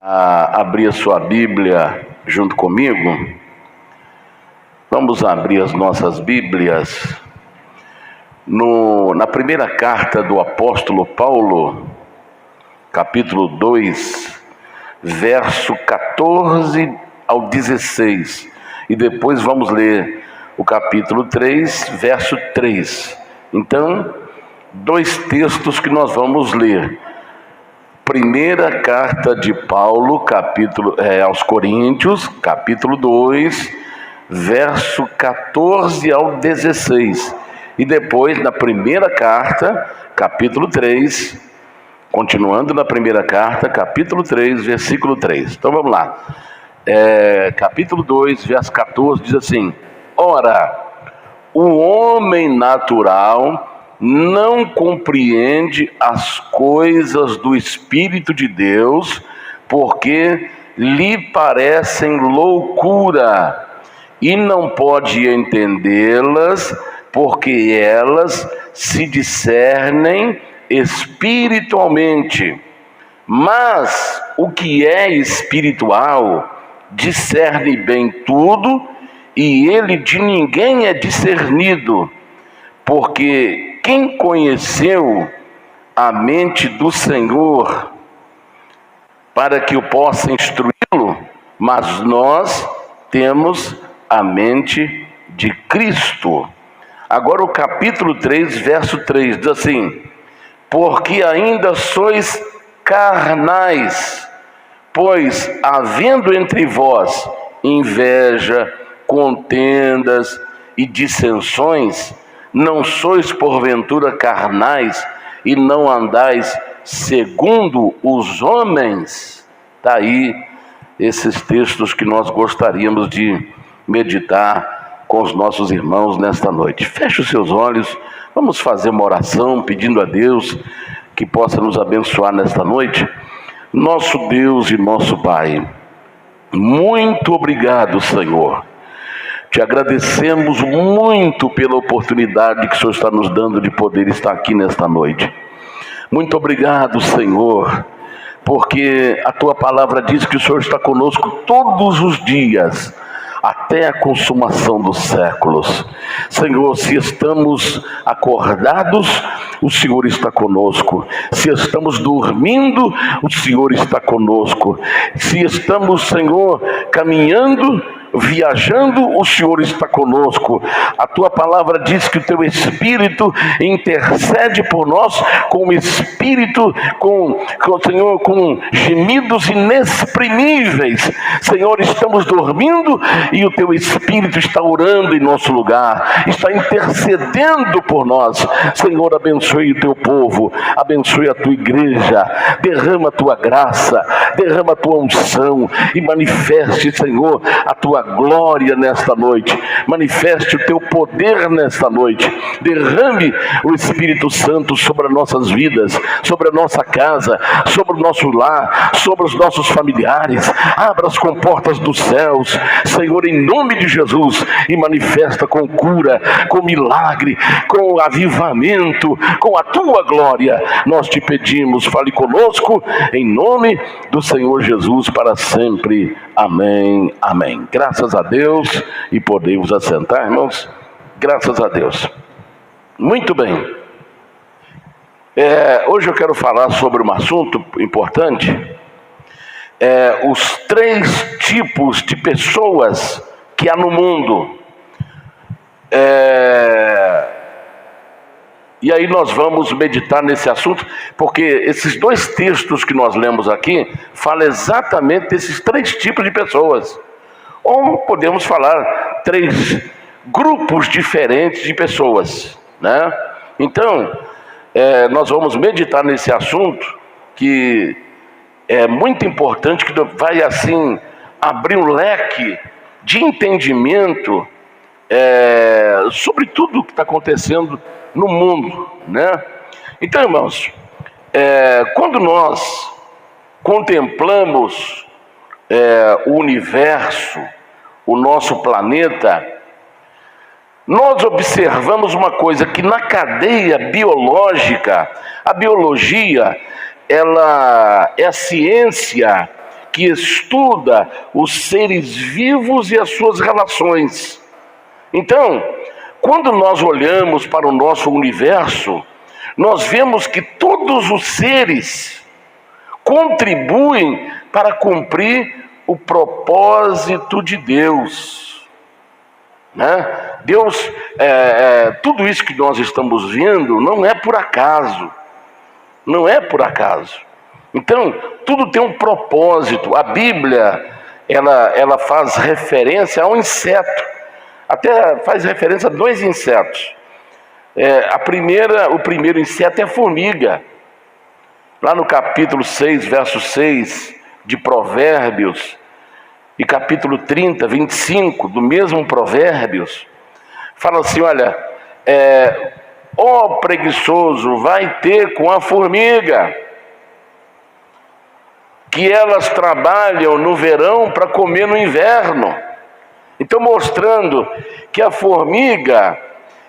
A abrir a sua Bíblia junto comigo. Vamos abrir as nossas Bíblias na primeira carta do apóstolo Paulo, capítulo 2, verso 14 ao 16. E depois vamos ler o capítulo 3, verso 3. Então, dois textos que nós vamos ler. Primeira carta de Paulo, aos Coríntios, capítulo 2, verso 14 ao 16. E depois, na primeira carta, capítulo 3, continuando na primeira carta, capítulo 3, versículo 3. Então vamos lá. Capítulo 2, verso 14, diz assim: Ora, o homem natural não compreende as coisas do Espírito de Deus, porque lhe parecem loucura, e não pode entendê-las, porque elas se discernem espiritualmente. Mas o que é espiritual discerne bem tudo, e ele de ninguém é discernido, porque quem conheceu a mente do Senhor para que o possa instruí-lo? Mas nós temos a mente de Cristo. Agora o capítulo 3, verso 3, diz assim: Porque ainda sois carnais, pois havendo entre vós inveja, contendas e dissensões, não sois porventura carnais e não andais segundo os homens? Está aí esses textos que nós gostaríamos de meditar com os nossos irmãos nesta noite. Feche os seus olhos, vamos fazer uma oração pedindo a Deus que possa nos abençoar nesta noite. Nosso Deus e nosso Pai, muito obrigado, Senhor. Te agradecemos muito pela oportunidade que o Senhor está nos dando de poder estar aqui nesta noite. Muito obrigado, Senhor, porque a Tua palavra diz que o Senhor está conosco todos os dias, até a consumação dos séculos. Senhor, se estamos acordados, o Senhor está conosco. Se estamos dormindo, o Senhor está conosco. Se estamos, Senhor, caminhando, viajando, o Senhor está conosco. A Tua palavra diz que o Teu Espírito intercede por nós com o Espírito, Senhor, com gemidos inexprimíveis. Senhor, estamos dormindo e o Teu Espírito está orando em nosso lugar, está intercedendo por nós. Senhor, abençoe o Teu povo, abençoe a Tua igreja, derrama a Tua graça, derrama a Tua unção e manifeste, Senhor, a Tua glória nesta noite. Manifeste o Teu poder nesta noite. Derrame o Espírito Santo sobre as nossas vidas, sobre a nossa casa, sobre o nosso lar, sobre os nossos familiares. Abra as comportas dos céus, Senhor, em nome de Jesus, e manifesta com cura, com milagre, com avivamento, com a Tua glória. Nós te pedimos, fale conosco, em nome do Senhor Jesus, para sempre. Amém, amém. Graças a Deus, e podemos assentar, irmãos. Graças a Deus. Muito bem. Hoje eu quero falar sobre um assunto importante. Os 3 tipos de pessoas que há no mundo. E aí nós vamos meditar nesse assunto, porque esses 2 textos que nós lemos aqui falam exatamente desses 3 tipos de pessoas. Ou podemos falar 3 grupos diferentes de pessoas, né? Então, nós vamos meditar nesse assunto, que é muito importante, que vai assim abrir um leque de entendimento sobre tudo o que está acontecendo no mundo, né? Então, irmãos, quando nós contemplamos o universo, o nosso planeta, nós observamos uma coisa, que na cadeia biológica, a biologia, ela é a ciência que estuda os seres vivos e as suas relações. Então, quando nós olhamos para o nosso universo, nós vemos que todos os seres contribuem para cumprir o propósito de Deus, né? Deus, tudo isso que nós estamos vendo não é por acaso, não é por acaso. Então, tudo tem um propósito. A Bíblia, ela faz referência a um inseto, até faz referência a 2 insetos. O primeiro inseto é a formiga. Lá no capítulo 6, verso 6 de Provérbios, e capítulo 30, 25 do mesmo Provérbios, fala assim, olha, ó preguiçoso, vai ter com a formiga, que elas trabalham no verão para comer no inverno. Então, mostrando que a formiga,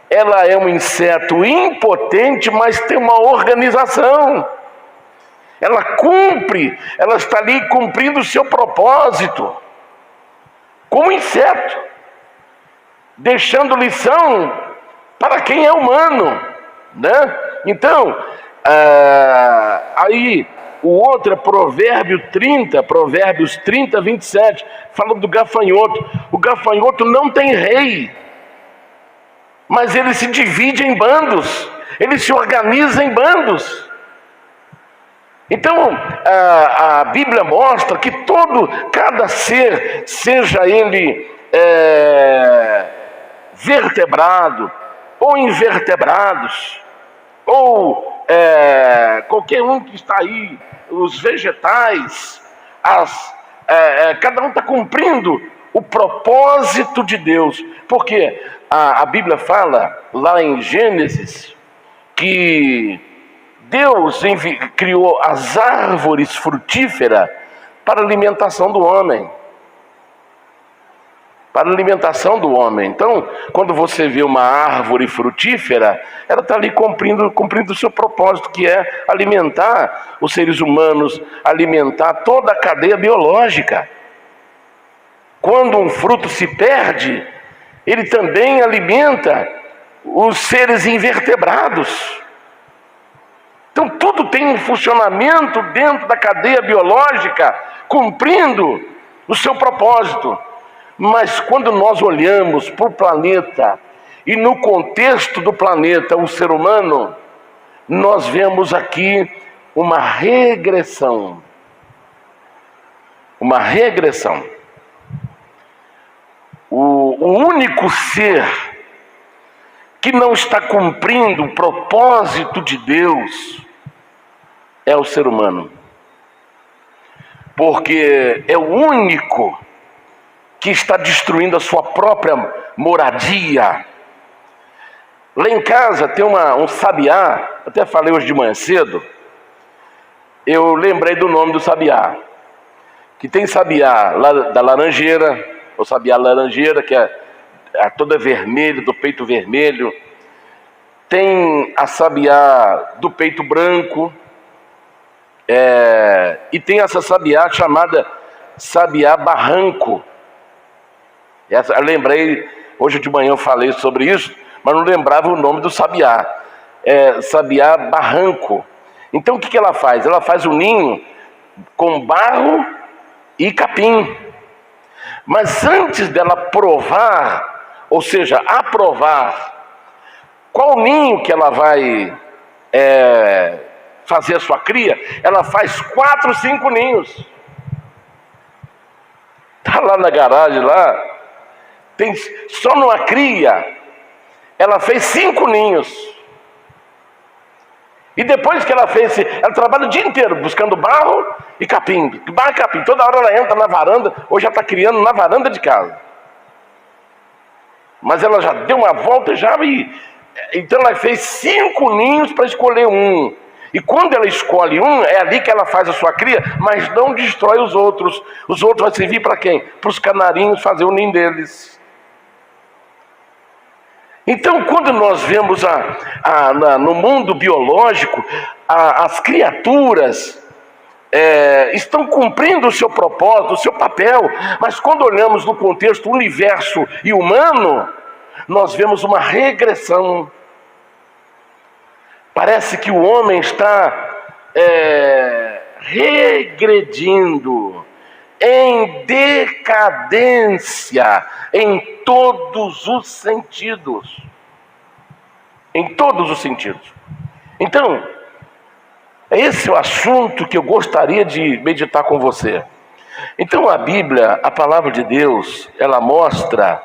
ela é um inseto impotente, mas tem uma organização. Ela está ali cumprindo o seu propósito, como inseto, deixando lição para quem é humano, né? Então, aí o outro é Provérbios 30, 27, fala do gafanhoto. O gafanhoto não tem rei, mas ele se divide em bandos, ele se organiza em bandos. Então, a Bíblia mostra que cada ser, seja ele vertebrado ou invertebrados, ou qualquer um que está aí, os vegetais, cada um está cumprindo o propósito de Deus. Porque a Bíblia fala lá em Gênesis que Deus criou as árvores frutíferas para a alimentação do homem. Para a alimentação do homem. Então, quando você vê uma árvore frutífera, ela está ali cumprindo o seu propósito, que é alimentar os seres humanos, alimentar toda a cadeia biológica. Quando um fruto se perde, ele também alimenta os seres invertebrados. Então, tudo tem um funcionamento dentro da cadeia biológica, cumprindo o seu propósito. Mas quando nós olhamos para o planeta, e no contexto do planeta, o ser humano, nós vemos aqui uma regressão. Uma regressão. O único ser que não está cumprindo o propósito de Deus é o ser humano. Porque é o único que está destruindo a sua própria moradia. Lá em casa tem um sabiá, até falei hoje de manhã cedo, eu lembrei do nome do sabiá. Que tem sabiá lá da laranjeira, o sabiá laranjeira, que é toda vermelha, do peito vermelho. Tem a sabiá do peito branco, e tem essa sabiá chamada sabiá barranco. Eu lembrei, hoje de manhã eu falei sobre isso, mas não lembrava o nome do sabiá. Sabiá barranco. Então o que ela faz? Ela faz o ninho com barro e capim. Mas antes dela provar, ou seja, aprovar qual ninho que ela vai fazer a sua cria, ela faz 4, 5 ninhos. Está lá na garagem, lá, só numa cria, ela fez 5 ninhos. E depois que ela fez, ela trabalha o dia inteiro buscando barro e capim. Barro e capim. Toda hora ela entra na varanda, ou já está criando na varanda de casa. Mas ela já deu uma volta então ela fez 5 ninhos para escolher um. E quando ela escolhe um, é ali que ela faz a sua cria, mas não destrói os outros. Os outros vão servir para quem? Para os canarinhos fazer o ninho deles. Então, quando nós vemos no mundo biológico, as criaturas, estão cumprindo o seu propósito, o seu papel, mas quando olhamos no contexto universo e humano, nós vemos uma regressão. Parece que o homem está regredindo, em decadência, em todos os sentidos. Em todos os sentidos. Então, esse é o assunto que eu gostaria de meditar com você. Então a Bíblia, a palavra de Deus, ela mostra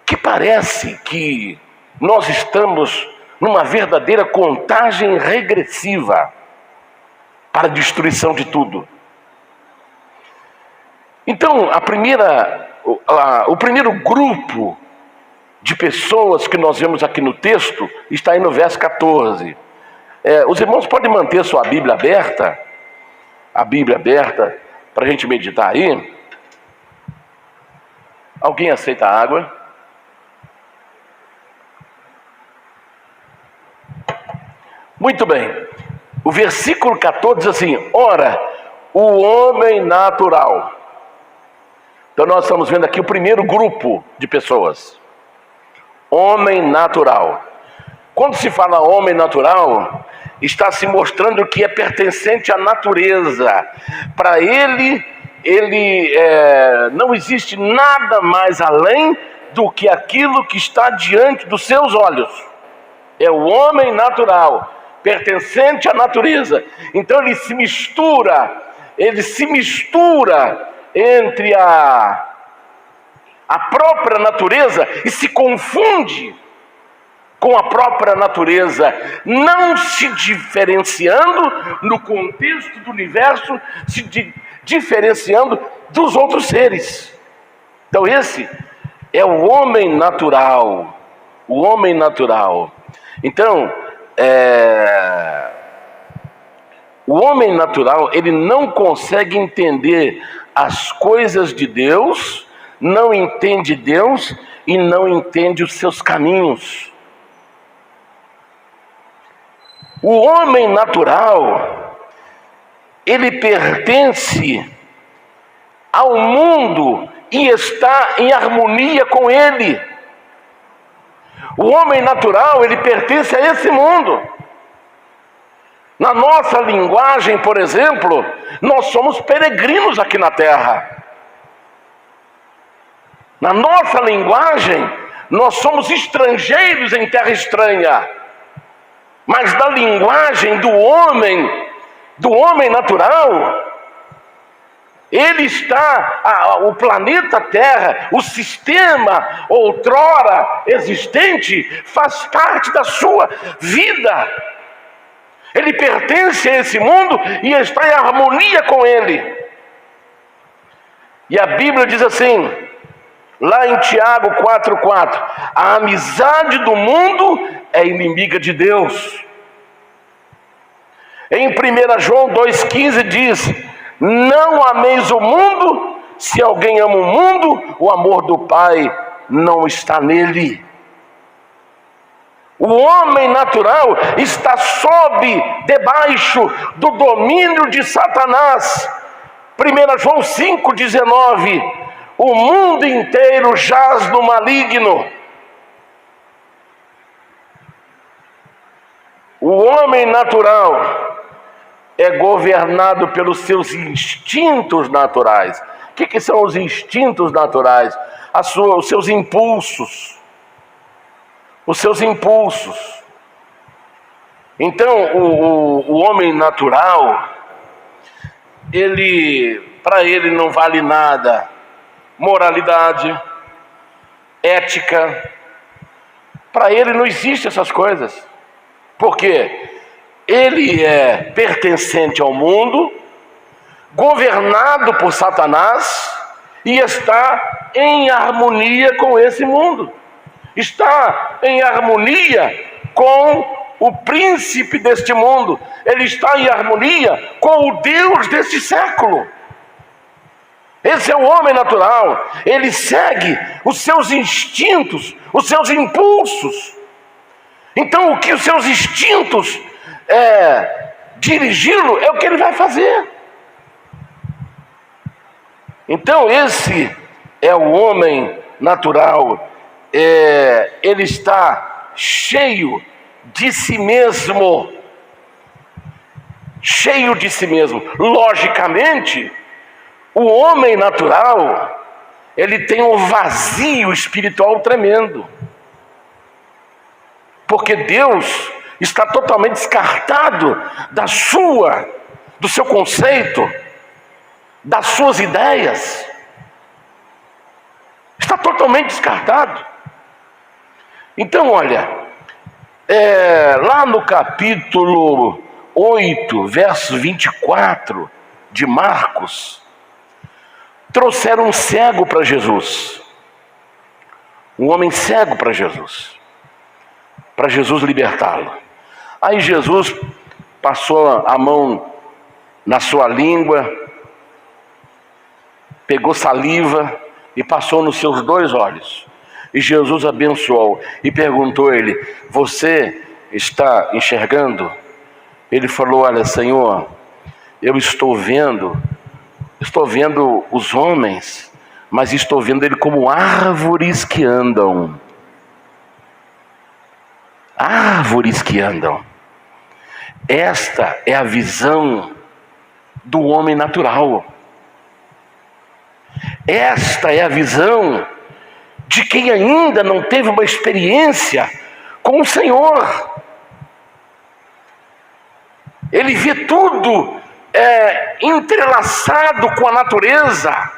que parece que nós estamos numa verdadeira contagem regressiva para a destruição de tudo. Então, o primeiro grupo de pessoas que nós vemos aqui no texto está aí no verso 14. Os irmãos podem manter sua Bíblia aberta, para a gente meditar aí. Alguém aceita água? Muito bem. O versículo 14 diz assim: ora, o homem natural. Então nós estamos vendo aqui o primeiro grupo de pessoas. Homem natural. Quando se fala homem natural, está se mostrando que é pertencente à natureza. Para ele não existe nada mais além do que aquilo que está diante dos seus olhos. É o homem natural, pertencente à natureza. Então ele se mistura entre a própria natureza e se confunde com a própria natureza, não se diferenciando no contexto do universo, diferenciando dos outros seres. Então esse é o homem natural. O homem natural. Então, o homem natural, ele não consegue entender as coisas de Deus, não entende Deus e não entende os seus caminhos. O homem natural, ele pertence ao mundo e está em harmonia com ele. O homem natural, ele pertence a esse mundo. Na nossa linguagem, por exemplo, nós somos peregrinos aqui na terra. Na nossa linguagem, nós somos estrangeiros em terra estranha. Mas na linguagem do homem natural, ele está, o planeta Terra, o sistema outrora existente, faz parte da sua vida. Ele pertence a esse mundo e está em harmonia com ele. E a Bíblia diz assim, lá em Tiago 4,4, a amizade do mundo é inimiga de Deus. Em 1 João 2,15 diz, não ameis o mundo, se alguém ama o mundo, o amor do Pai não está nele. O homem natural está debaixo do domínio de Satanás. 1 João 5,19, o mundo inteiro jaz no maligno. O homem natural é governado pelos seus instintos naturais. O que são os instintos naturais? Os seus impulsos. Os seus impulsos. Então, o homem natural, para ele não vale nada moralidade, ética. Para ele não existem essas coisas. Por quê? Ele é pertencente ao mundo, governado por Satanás e está em harmonia com esse mundo. Está em harmonia com o príncipe deste mundo. Ele está em harmonia com o Deus deste século. Esse é o homem natural. Ele segue os seus instintos, os seus impulsos. Então, o que os seus instintos dirigi-lo, é o que ele vai fazer. Então esse é o homem natural. Ele está cheio de si mesmo. Cheio de si mesmo. Logicamente, o homem natural, ele tem um vazio espiritual tremendo. Porque Deus está totalmente descartado do seu conceito, das suas ideias. Está totalmente descartado. Então, olha, lá no capítulo 8, verso 24 de Marcos, trouxeram um cego para Jesus. Um homem cego para Jesus libertá-lo. Aí Jesus passou a mão na sua língua, pegou saliva e passou nos seus 2 olhos. E Jesus abençoou e perguntou a ele: você está enxergando? Ele falou: olha, Senhor, eu estou vendo os homens, mas estou vendo ele como árvores que andam. Árvores que andam. Esta é a visão do homem natural. Esta é a visão de quem ainda não teve uma experiência com o Senhor. Ele vê tudo entrelaçado com a natureza.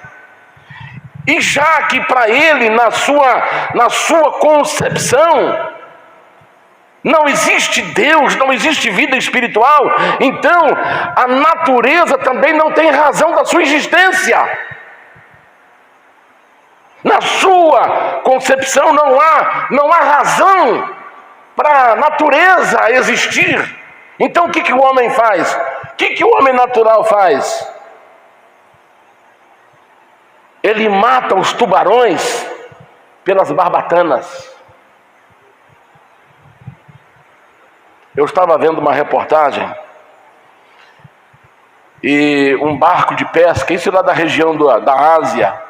E já que para ele, na sua concepção, não existe Deus, não existe vida espiritual, então a natureza também não tem razão da sua existência. Na sua concepção não há razão para a natureza existir. Então o que o homem faz? O que o homem natural faz? Ele mata os tubarões pelas barbatanas. Eu estava vendo uma reportagem e um barco de pesca, isso lá da região da Ásia,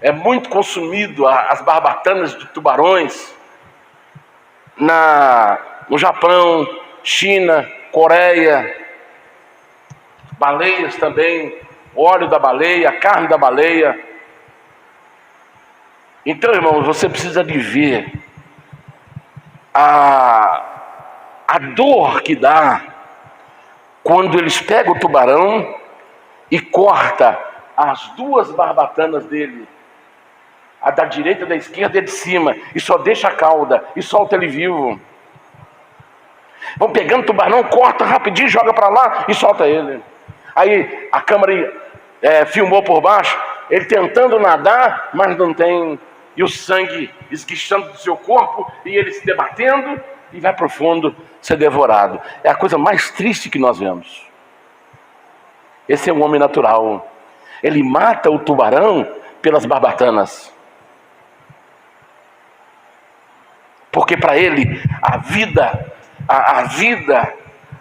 é muito consumido as barbatanas de tubarões no Japão, China, Coreia, baleias também, óleo da baleia, carne da baleia. Então, irmãos, você precisa de ver a dor que dá quando eles pegam o tubarão e corta as 2 barbatanas dele, a da direita e da esquerda e a de cima, e só deixa a cauda e solta ele vivo. Vão pegando o tubarão, corta rapidinho, joga para lá e solta ele. Aí a câmera filmou por baixo, ele tentando nadar, mas não tem, e o sangue esguichando do seu corpo, e ele se debatendo, e vai para o fundo ser devorado. É a coisa mais triste que nós vemos. Esse é um homem natural. Ele mata o tubarão pelas barbatanas. Porque para ele a vida,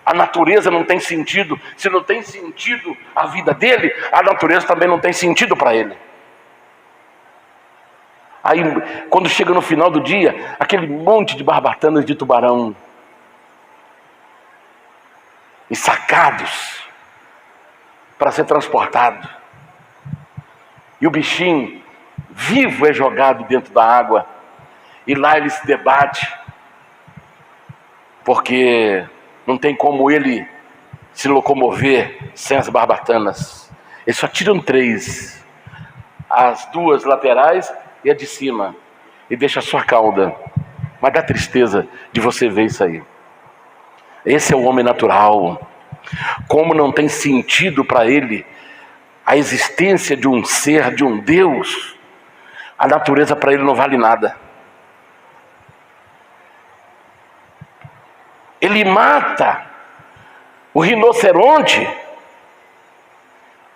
a natureza não tem sentido. Se não tem sentido a vida dele, a natureza também não tem sentido para ele. Aí, quando chega no final do dia, aquele monte de barbatanas de tubarão ensacados para ser transportado. E o bichinho vivo é jogado dentro da água. E lá ele se debate, porque não tem como ele se locomover sem as barbatanas. Eles só tiram 3, as 2 laterais e a de cima, e deixa a sua cauda. Mas dá tristeza de você ver isso aí. Esse é o homem natural. Como não tem sentido para ele a existência de um ser, de um Deus, a natureza para ele não vale nada. Ele mata o rinoceronte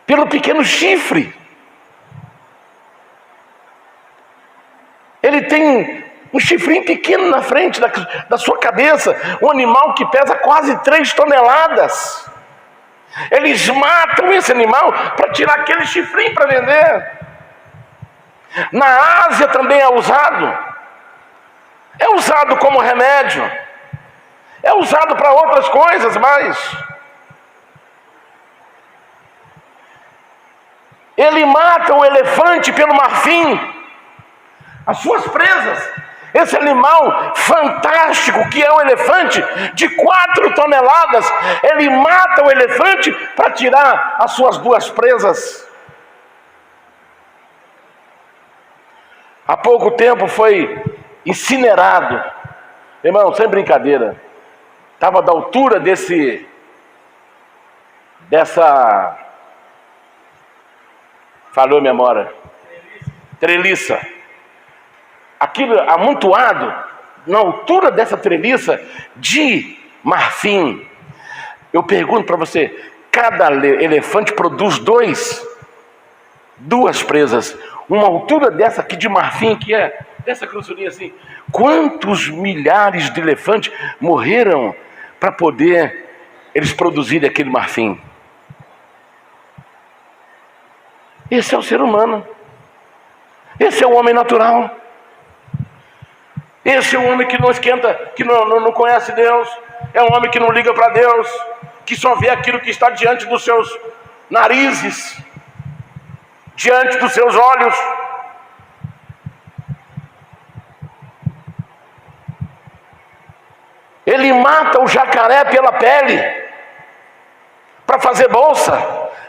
pelo pequeno chifre. Ele tem um chifrinho pequeno na frente da sua cabeça, um animal que pesa quase 3 toneladas. Eles matam esse animal para tirar aquele chifrinho para vender. Na Ásia também é usado como remédio, é usado para outras coisas, mas ele mata o elefante pelo marfim, as suas presas. Esse animal fantástico que é o elefante, de 4 toneladas, ele mata o elefante para tirar as suas 2 presas. Há pouco tempo foi incinerado, irmão, sem brincadeira, estava da altura dessa, falou a memória, treliça. Aquilo amontoado na altura dessa treliça de marfim. Eu pergunto para você, cada elefante produz 2 presas, uma altura dessa aqui de marfim, que é dessa grossurinha assim. Quantos milhares de elefantes morreram para poder eles produzirem aquele marfim? Esse é o ser humano, esse é o homem natural. Esse é um homem que não esquenta, que não conhece Deus. É um homem que não liga para Deus, que só vê aquilo que está diante dos seus narizes, diante dos seus olhos. Ele mata o jacaré pela pele, para fazer bolsa,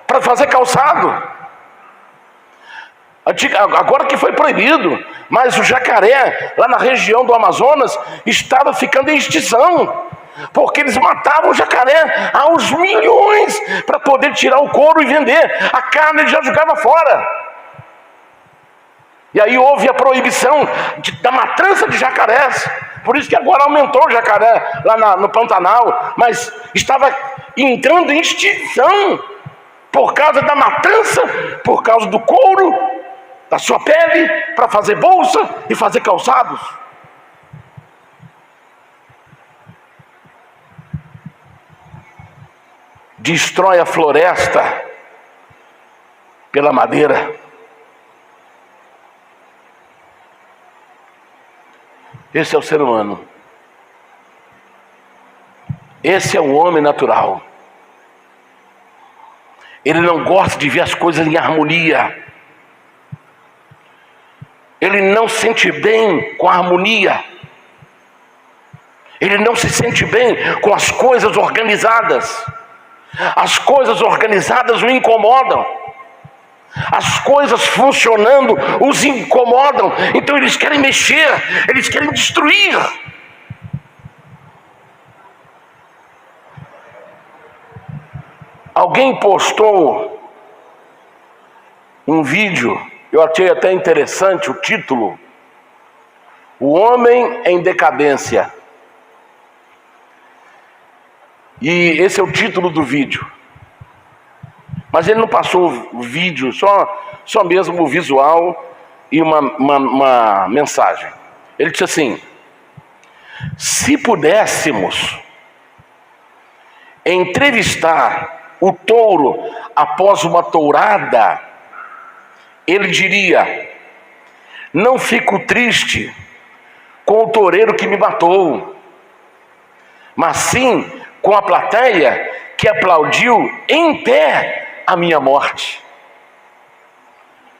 para fazer calçado. Agora que foi proibido, mas o jacaré, lá na região do Amazonas, estava ficando em extinção, porque eles matavam o jacaré aos milhões, para poder tirar o couro e vender. A carne ele já jogava fora. E aí houve a proibição da matança de jacarés. Por isso que agora aumentou o jacaré lá no Pantanal, mas estava entrando em extinção, por causa da matança, por causa do couro, da sua pele, para fazer bolsa e fazer calçados. Destrói a floresta pela madeira. Esse é o ser humano. Esse é o homem natural. Ele não gosta de ver as coisas em harmonia. Ele não sente bem com a harmonia. Ele não se sente bem com as coisas organizadas. As coisas organizadas o incomodam. As coisas funcionando os incomodam. Então eles querem mexer, eles querem destruir. Alguém postou um vídeo, eu achei até interessante o título: O Homem em Decadência. E esse é o título do vídeo. Mas ele não passou o vídeo, só mesmo o visual e uma mensagem. Ele disse assim: se pudéssemos entrevistar o touro após uma tourada, ele diria: não fico triste com o toureiro que me matou, mas sim com a plateia que aplaudiu em pé a minha morte.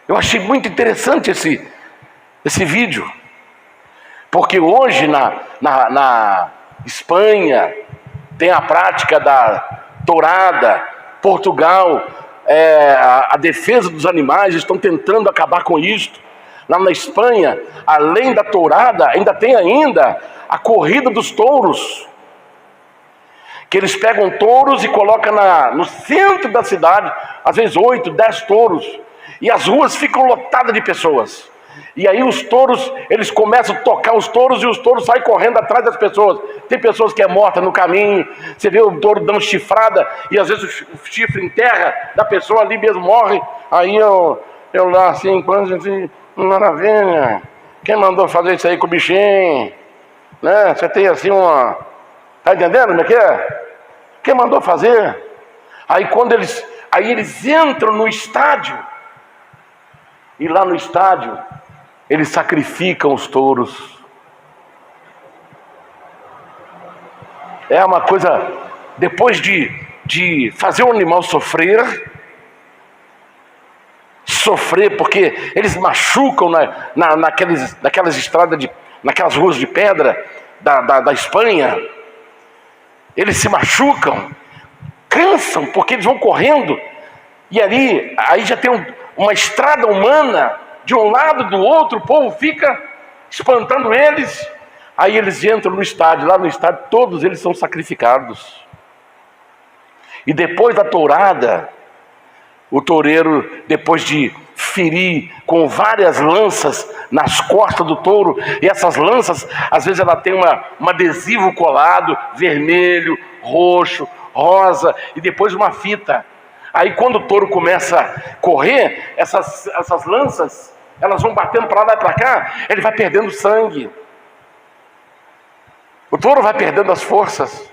Eu achei muito interessante esse vídeo, porque hoje na Espanha tem a prática da tourada. Portugal, a defesa dos animais estão tentando acabar com isto. Lá na Espanha, além da tourada, ainda tem a corrida dos touros, que eles pegam touros e colocam no centro da cidade, às vezes 8, 10 touros, e as ruas ficam lotadas de pessoas. E aí os touros, eles começam a tocar os touros e os touros saem correndo atrás das pessoas. Tem pessoas que é morta no caminho, você vê o touro dando chifrada e às vezes o chifre enterra da pessoa, ali mesmo morre. Aí eu lá assim, quando assim, maravilha, Quem mandou fazer isso aí com o bichinho? Né? Você tem assim uma... Tá entendendo como é que é? Quem mandou fazer? Aí quando eles entram no estádio, e lá no estádio, eles sacrificam os touros. É uma coisa, depois de fazer o animal sofrer, porque eles machucam naquelas estradas, naquelas ruas de pedra da Espanha, eles se machucam, cansam, porque eles vão correndo, e aí já tem uma estrada humana, de um lado do outro, o povo fica espantando eles, aí eles entram no estádio, lá no estádio todos eles são sacrificados, e depois da tourada, o toureiro, depois de ferir com várias lanças nas costas do touro, e essas lanças, às vezes ela tem um adesivo colado, vermelho, roxo, rosa, e depois uma fita. Aí quando o touro começa a correr, essas lanças, elas vão batendo para lá e para cá, ele vai perdendo sangue. O touro vai perdendo as forças.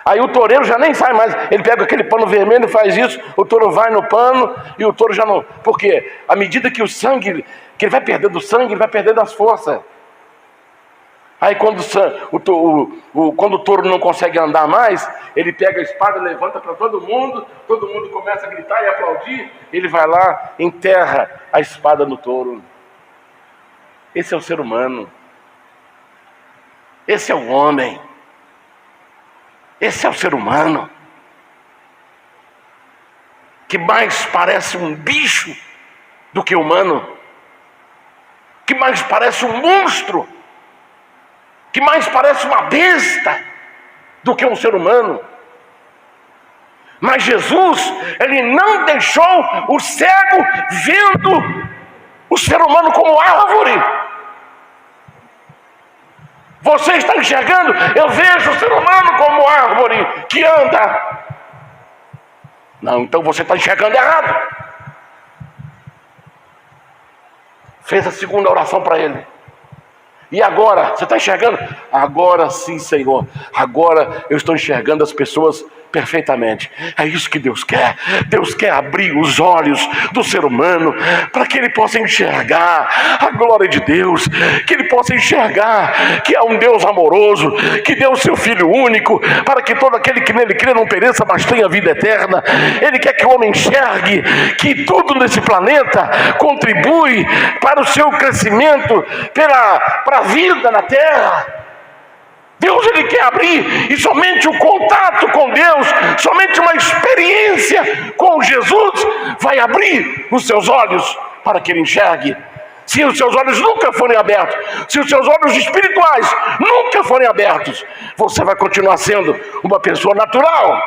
Aí o toureiro já nem sai mais, ele pega aquele pano vermelho e faz isso, o touro vai no pano e o touro já não... Por quê? À medida que o sangue, que ele vai perdendo o sangue, ele vai perdendo as forças. Aí quando o touro não consegue andar mais, ele pega a espada, levanta para todo mundo começa a gritar e aplaudir, ele vai lá, enterra a espada no touro. Esse é o ser humano. Esse é o homem. Esse é o ser humano, que mais parece um bicho do que humano, que mais parece um monstro, que mais parece uma besta do que um ser humano. Mas Jesus, ele não deixou o cego vendo o ser humano como árvore. Você está enxergando? Eu vejo o ser humano como árvore que anda. Não, então você está enxergando errado. Fez a segunda oração para ele. E agora, você está enxergando? Agora sim, Senhor. Agora eu estou enxergando as pessoas perfeitamente. É isso que Deus quer. Deus quer abrir os olhos do ser humano para que ele possa enxergar a glória de Deus, que ele possa enxergar que é um Deus amoroso, que deu o seu Filho único para que todo aquele que nele crê não pereça, mas tenha vida eterna. Ele quer que o homem enxergue que tudo nesse planeta contribui para o seu crescimento, para a vida na terra. Deus, ele quer abrir, e somente o contato com Deus, somente uma experiência com Jesus vai abrir os seus olhos para que ele enxergue. Se os seus olhos nunca forem abertos, se os seus olhos espirituais nunca forem abertos, você vai continuar sendo uma pessoa natural.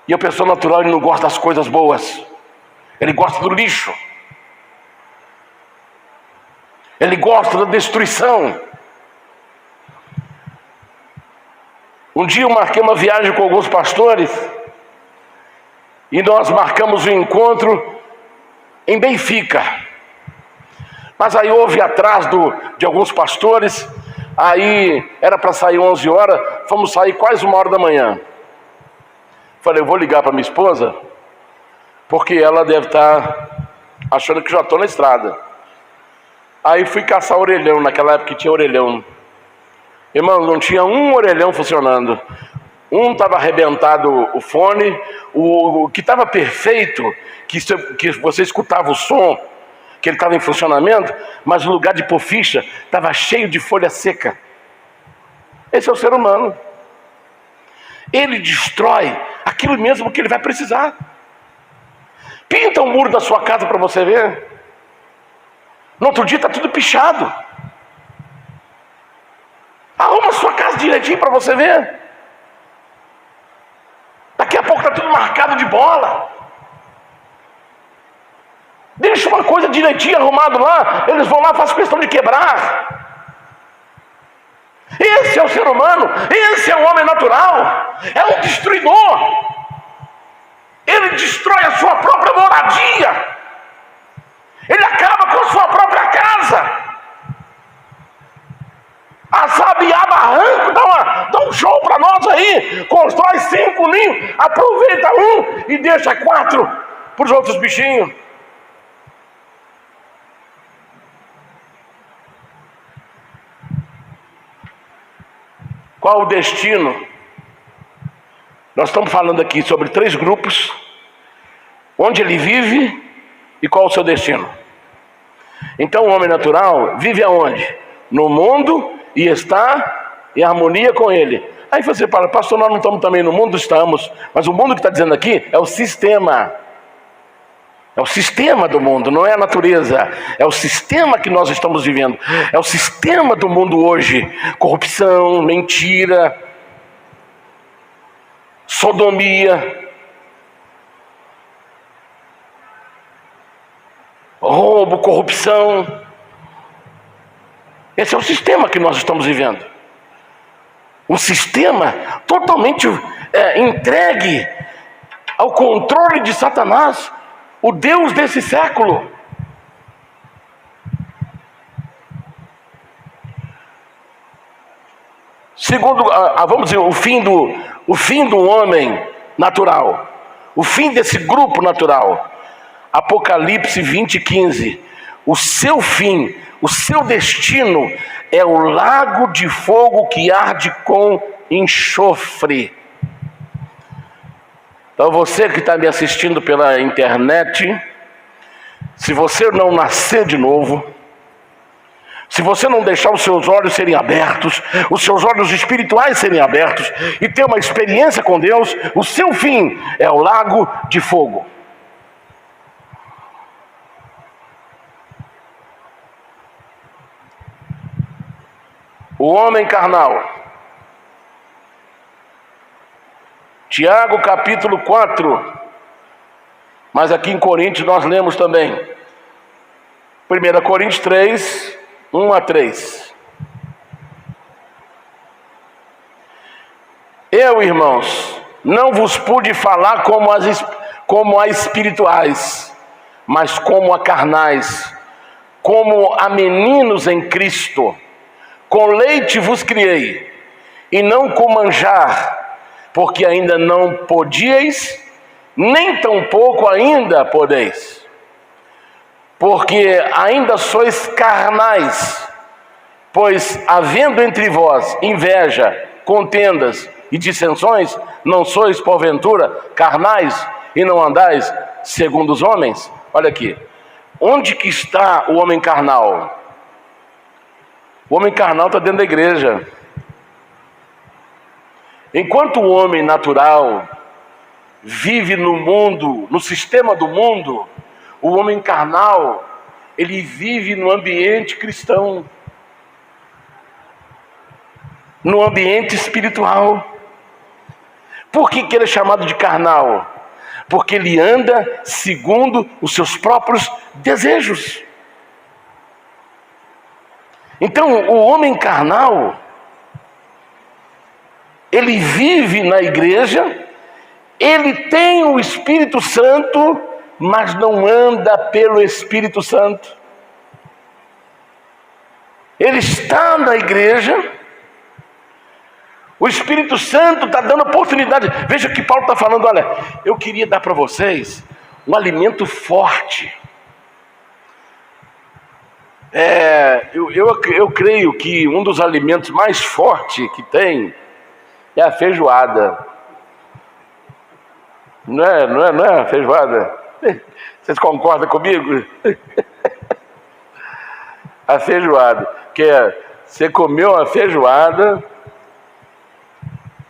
E a pessoa natural, ele não gosta das coisas boas, ele gosta do lixo, ele gosta da destruição. Um dia eu marquei uma viagem com alguns pastores e nós marcamos um encontro em Benfica. Mas aí houve atraso de alguns pastores, aí era para sair 11 horas, fomos sair quase 1h da manhã. Falei, eu vou ligar para minha esposa, porque ela deve estar achando que já estou na estrada. Aí fui caçar orelhão, naquela época que tinha orelhão. Irmão, não tinha um orelhão funcionando. Um estava arrebentado o fone, o que estava perfeito, que você escutava o som, que ele estava em funcionamento, mas o lugar de pôr ficha estava cheio de folha seca. Esse é o ser humano. Ele destrói aquilo mesmo que ele vai precisar. Pinta o muro da sua casa para você ver. No outro dia está tudo pichado. Arruma a sua casa direitinho para você ver. Daqui a pouco está tudo marcado de bola. Deixa uma coisa direitinho arrumado lá, eles vão lá e fazem questão de quebrar. Esse é o ser humano, esse é o homem natural, é um destruidor. Ele destrói a sua própria moradia, ele acaba com a sua própria barranco, dá um show para nós aí, constrói 5 ninhos, aproveita um e deixa 4 para os outros bichinhos. Qual o destino? Nós estamos falando aqui sobre 3 grupos, onde ele vive e qual o seu destino. Então o homem natural vive aonde? No mundo e está em harmonia com ele. Aí você fala, pastor, nós não estamos também no mundo? Estamos, mas o mundo que está dizendo aqui é o sistema. É o sistema do mundo, não é a natureza. É o sistema que nós estamos vivendo. É o sistema do mundo hoje. Corrupção, mentira, sodomia, roubo, corrupção. Esse é o sistema que nós estamos vivendo. Um sistema totalmente entregue ao controle de Satanás, o Deus desse século. Segundo, vamos dizer, o fim do homem natural, o fim desse grupo natural. Apocalipse 20:15. O seu fim, o seu destino é o lago de fogo que arde com enxofre. Então você que está me assistindo pela internet, se você não nascer de novo, se você não deixar os seus olhos serem abertos, os seus olhos espirituais serem abertos e ter uma experiência com Deus, o seu fim é o lago de fogo. O homem carnal. Tiago capítulo 4. Mas aqui em Coríntios nós lemos também 1 Coríntios 3, 1-3. Eu, irmãos, não vos pude falar como a espirituais, mas como a carnais, como a meninos em Cristo. Com leite vos criei, e não com manjar, porque ainda não podíeis, nem tampouco ainda podeis. Porque ainda sois carnais, pois havendo entre vós inveja, contendas e dissensões, não sois porventura carnais e não andais segundo os homens? Olha aqui, onde que está o homem carnal? O homem carnal está dentro da igreja. Enquanto o homem natural vive no mundo, no sistema do mundo, o homem carnal, ele vive no ambiente cristão, no ambiente espiritual. Por que ele é chamado de carnal? Porque ele anda segundo os seus próprios desejos. Então, o homem carnal, ele vive na igreja, ele tem o Espírito Santo, mas não anda pelo Espírito Santo. Ele está na igreja, o Espírito Santo está dando oportunidade. Veja que Paulo está falando, olha, eu queria dar para vocês um alimento forte. Eu creio que um dos alimentos mais fortes que tem é a feijoada. Não é a feijoada? Vocês concordam comigo? A feijoada, que você comeu uma feijoada,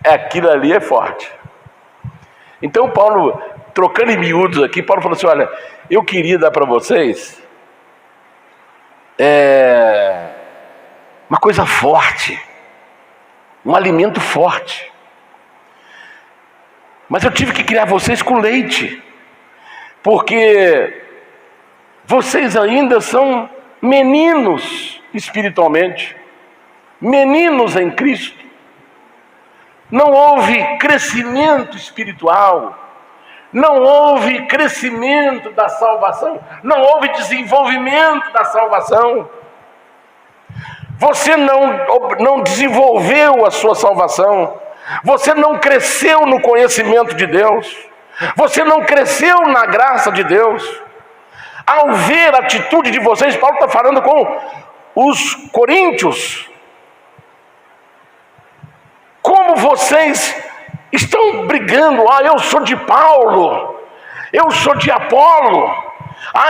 aquilo ali é forte. Então Paulo, trocando em miúdos aqui, Paulo falou assim, olha, eu queria dar para vocês uma coisa forte, um alimento forte. Mas eu tive que criar vocês com leite, porque vocês ainda são meninos espiritualmente, meninos em Cristo. Não houve crescimento espiritual, não houve crescimento da salvação, não houve desenvolvimento da salvação. Você não desenvolveu a sua salvação. Você não cresceu no conhecimento de Deus. Você não cresceu na graça de Deus. Ao ver a atitude de vocês, Paulo está falando com os coríntios. Como vocês estão brigando. Eu sou de Paulo. Eu sou de Apolo.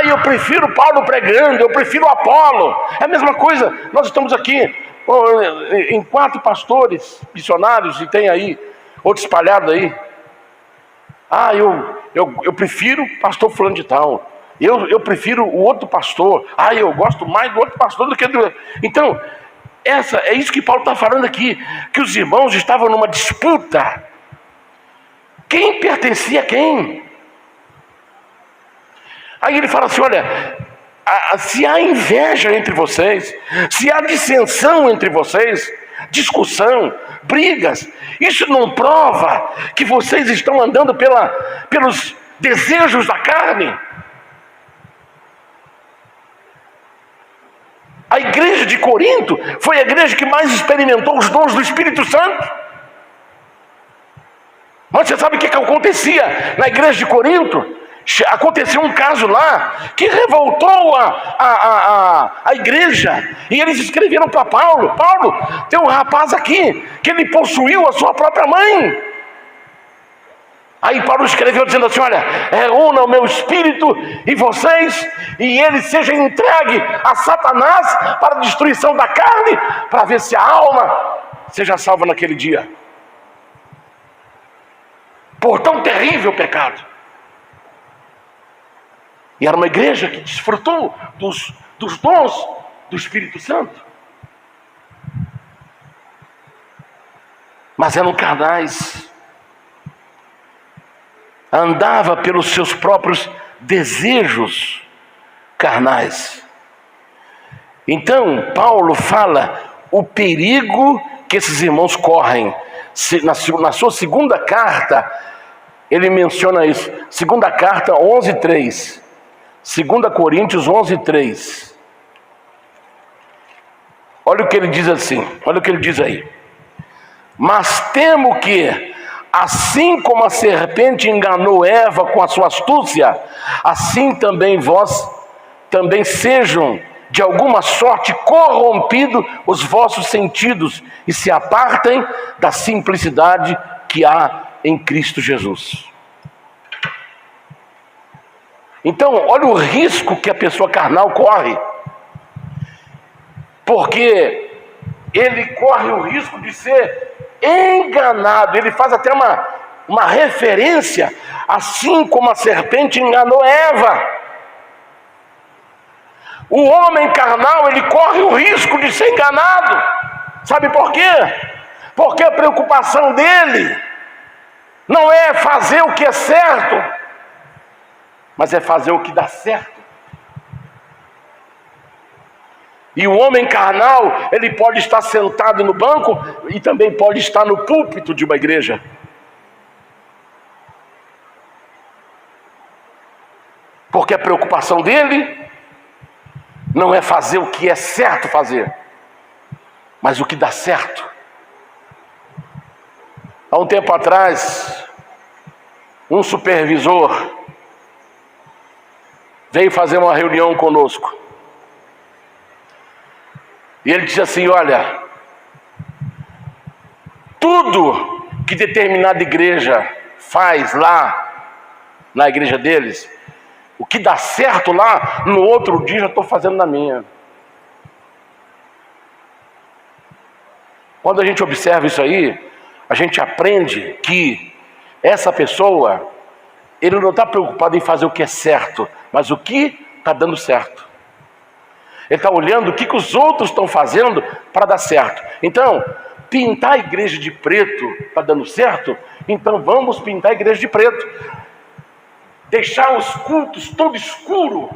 Eu prefiro Paulo pregando, eu prefiro Apolo. É a mesma coisa. Nós estamos aqui em 4 pastores missionários, e tem aí outros espalhados aí. Eu prefiro pastor fulano de tal. Eu prefiro o outro pastor. Eu gosto mais do outro pastor do que do... Então, é isso que Paulo está falando aqui, que os irmãos estavam numa disputa. Quem pertencia a quem? Aí ele fala assim, olha, se há inveja entre vocês, se há dissensão entre vocês, discussão, brigas, isso não prova que vocês estão andando pelos desejos da carne? A igreja de Corinto foi a igreja que mais experimentou os dons do Espírito Santo. Mas você sabe o que acontecia na igreja de Corinto? Aconteceu um caso lá que revoltou a igreja, e eles escreveram para Paulo: Paulo, tem um rapaz aqui que ele possuiu a sua própria mãe. Aí Paulo escreveu dizendo assim: olha, reúna o meu espírito e vocês, e ele seja entregue a Satanás para a destruição da carne, para ver se a alma seja salva naquele dia. Por tão terrível pecado. E era uma igreja que desfrutou dos dons do Espírito Santo. Mas eram carnais. Andava pelos seus próprios desejos carnais. Então, Paulo fala o perigo que esses irmãos correm. Na sua segunda carta, ele menciona isso. Segunda carta 11:3. 2 Coríntios 11:3. Olha o que ele diz assim, olha o que ele diz aí. Mas temo que, assim como a serpente enganou Eva com a sua astúcia, assim também vós também sejam de alguma sorte corrompidos os vossos sentidos e se apartem da simplicidade que há em Cristo Jesus. Então, olha o risco que a pessoa carnal corre. Porque ele corre o risco de ser enganado. Ele faz até uma referência, assim como a serpente enganou Eva. O homem carnal, ele corre o risco de ser enganado. Sabe por quê? Porque a preocupação dele não é fazer o que é certo, mas é fazer o que dá certo. E o homem carnal, ele pode estar sentado no banco e também pode estar no púlpito de uma igreja. Porque a preocupação dele não é fazer o que é certo fazer, mas o que dá certo. Há um tempo atrás, um supervisor veio fazer uma reunião conosco. E ele disse assim: olha, tudo que determinada igreja faz lá, na igreja deles, o que dá certo lá, no outro dia já estou fazendo na minha. Quando a gente observa isso aí, a gente aprende que essa pessoa, ele não está preocupado em fazer o que é certo, mas o que está dando certo. Ele está olhando o que os outros estão fazendo para dar certo. Então, pintar a igreja de preto está dando certo? Então vamos pintar a igreja de preto. Deixar os cultos todo escuro,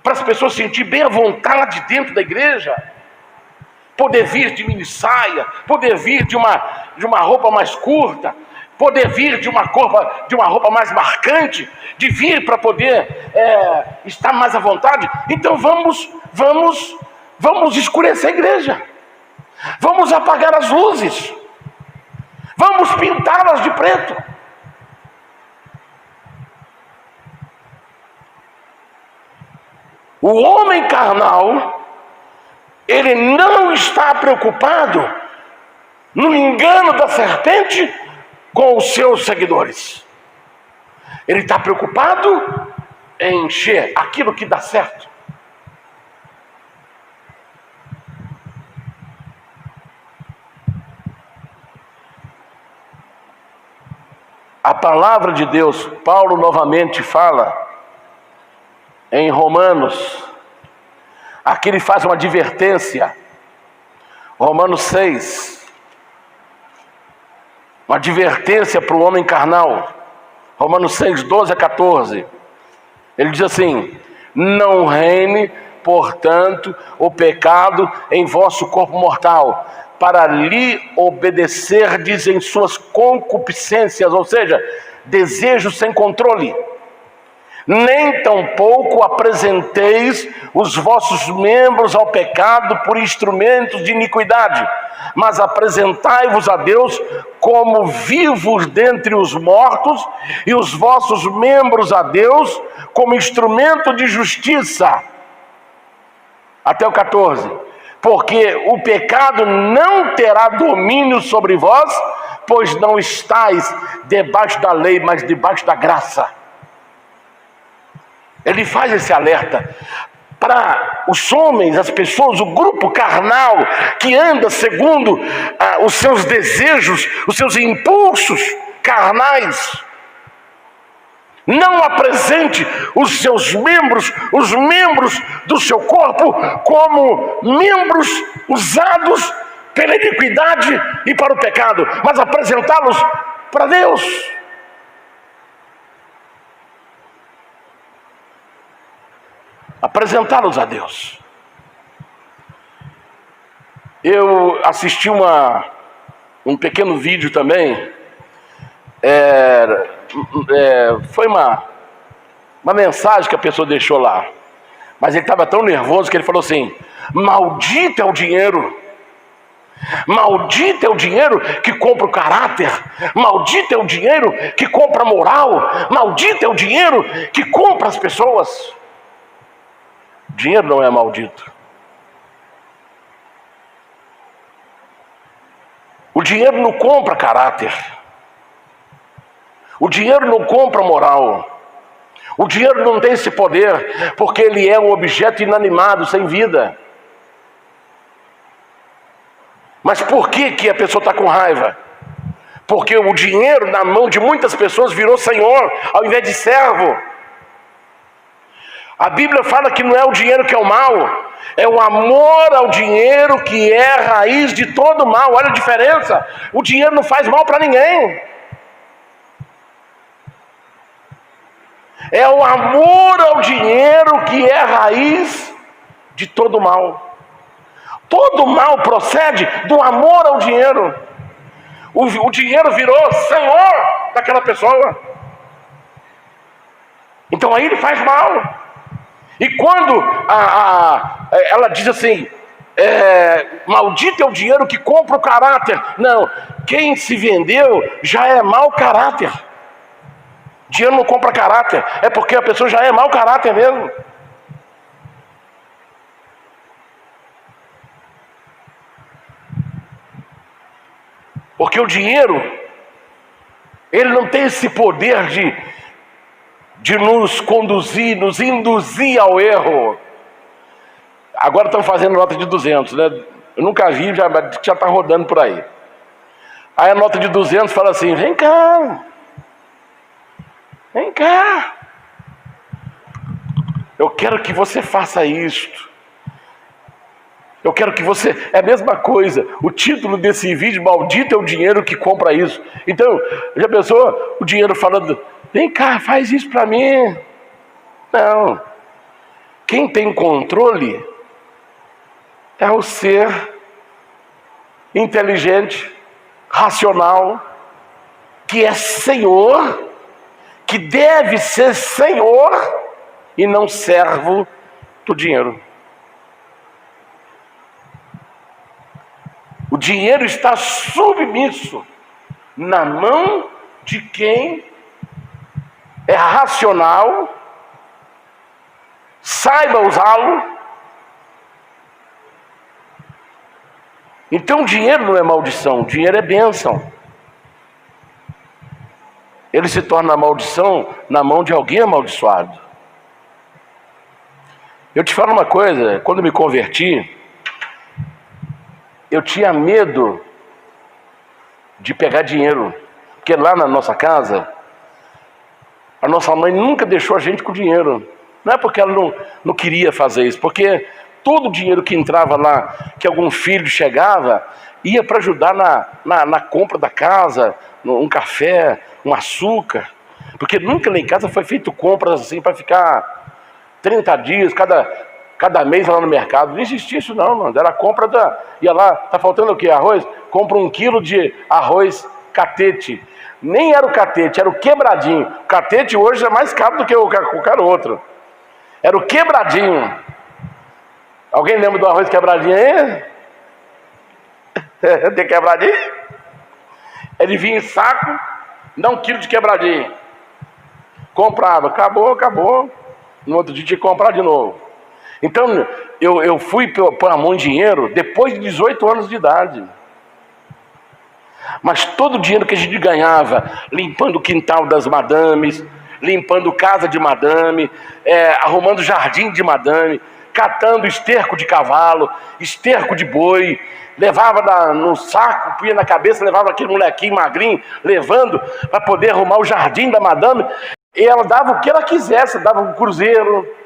para as pessoas sentir bem à vontade dentro da igreja. Poder vir de mini saia, poder vir de uma roupa mais curta, poder vir de uma roupa mais marcante, de vir para poder estar mais à vontade. Então vamos escurecer a igreja. Vamos apagar as luzes. Vamos pintá-las de preto. O homem carnal, ele não está preocupado no engano da serpente com os seus seguidores. Ele está preocupado em encher aquilo que dá certo. A palavra de Deus, Paulo novamente fala em Romanos, aqui ele faz uma advertência, Romanos 6, uma advertência para o homem carnal, Romanos 6, 12 a 14, ele diz assim: não reine, portanto, o pecado em vosso corpo mortal, para lhe obedecerdes em suas concupiscências, ou seja, desejos sem controle. Nem tampouco apresenteis os vossos membros ao pecado por instrumentos de iniquidade, mas apresentai-vos a Deus como vivos dentre os mortos, e os vossos membros a Deus como instrumento de justiça. Até o 14. Porque o pecado não terá domínio sobre vós, pois não estáis debaixo da lei, mas debaixo da graça. Ele faz esse alerta para os homens, as pessoas, o grupo carnal que anda segundo os seus desejos, os seus impulsos carnais. Não apresente os seus membros, os membros do seu corpo, como membros usados pela iniquidade e para o pecado, mas apresentá-los para Deus. Apresentá-los a Deus. Eu assisti um pequeno vídeo também. Foi uma mensagem que a pessoa deixou lá. Mas ele estava tão nervoso que ele falou assim: maldito é o dinheiro. Maldito é o dinheiro que compra o caráter. Maldito é o dinheiro que compra a moral. Maldito é o dinheiro que compra as pessoas. Dinheiro não é maldito. O dinheiro não compra caráter. O dinheiro não compra moral. O dinheiro não tem esse poder, porque ele é um objeto inanimado, sem vida. Mas por que a pessoa está com raiva? Porque o dinheiro na mão de muitas pessoas virou senhor, ao invés de servo. A Bíblia fala que não é o dinheiro que é o mal, é o amor ao dinheiro que é a raiz de todo mal. Olha a diferença. O dinheiro não faz mal para ninguém. É o amor ao dinheiro que é a raiz de todo mal. Todo mal procede do amor ao dinheiro. O dinheiro virou senhor daquela pessoa. Então aí ele faz mal. E quando ela diz assim, maldito é o dinheiro que compra o caráter. Não, quem se vendeu já é mau caráter. Dinheiro não compra caráter, é porque a pessoa já é mau caráter mesmo. Porque o dinheiro, ele não tem esse poder de nos conduzir, nos induzir ao erro. Agora estão fazendo nota de 200, né? Eu nunca vi, já está rodando por aí. Aí a nota de 200 fala assim: vem cá, eu quero que você faça isto. Eu quero que você... É a mesma coisa. O título desse vídeo: maldito é o dinheiro que compra isso. Então, já pensou o dinheiro falando: vem cá, faz isso para mim. Não. Quem tem controle é o ser inteligente, racional, que é senhor, que deve ser senhor e não servo do dinheiro. dinheiro está submisso na mão de quem é racional, saiba usá-lo. Então, dinheiro não é maldição, dinheiro é bênção. Ele se torna maldição na mão de alguém amaldiçoado. Eu te falo uma coisa, quando me converti, eu tinha medo de pegar dinheiro, porque lá na nossa casa, a nossa mãe nunca deixou a gente com dinheiro. Não é porque ela não queria fazer isso, porque todo o dinheiro que entrava lá, que algum filho chegava, ia para ajudar na compra da casa, um café, um açúcar. Porque nunca lá em casa foi feito compras assim para ficar 30 dias, cada mês lá no mercado. Não existia isso não, mano. Era compra ia lá, tá faltando o quê? Arroz? Compra 1 quilo de arroz catete. Nem era o catete, era o quebradinho. O catete hoje é mais caro do que qualquer outro. Era o quebradinho. Alguém lembra do arroz quebradinho aí? Tem quebradinho? Ele vinha em saco, dá 1 quilo de quebradinho. Comprava, acabou. No outro dia tinha que comprar de novo. Então, eu fui pôr a mão em dinheiro depois de 18 anos de idade. Mas todo o dinheiro que a gente ganhava, limpando o quintal das madames, limpando casa de madame, arrumando jardim de madame, catando esterco de cavalo, esterco de boi, levava no saco, punha na cabeça, levava aquele molequinho magrinho, levando para poder arrumar o jardim da madame, e ela dava o que ela quisesse, dava um cruzeiro.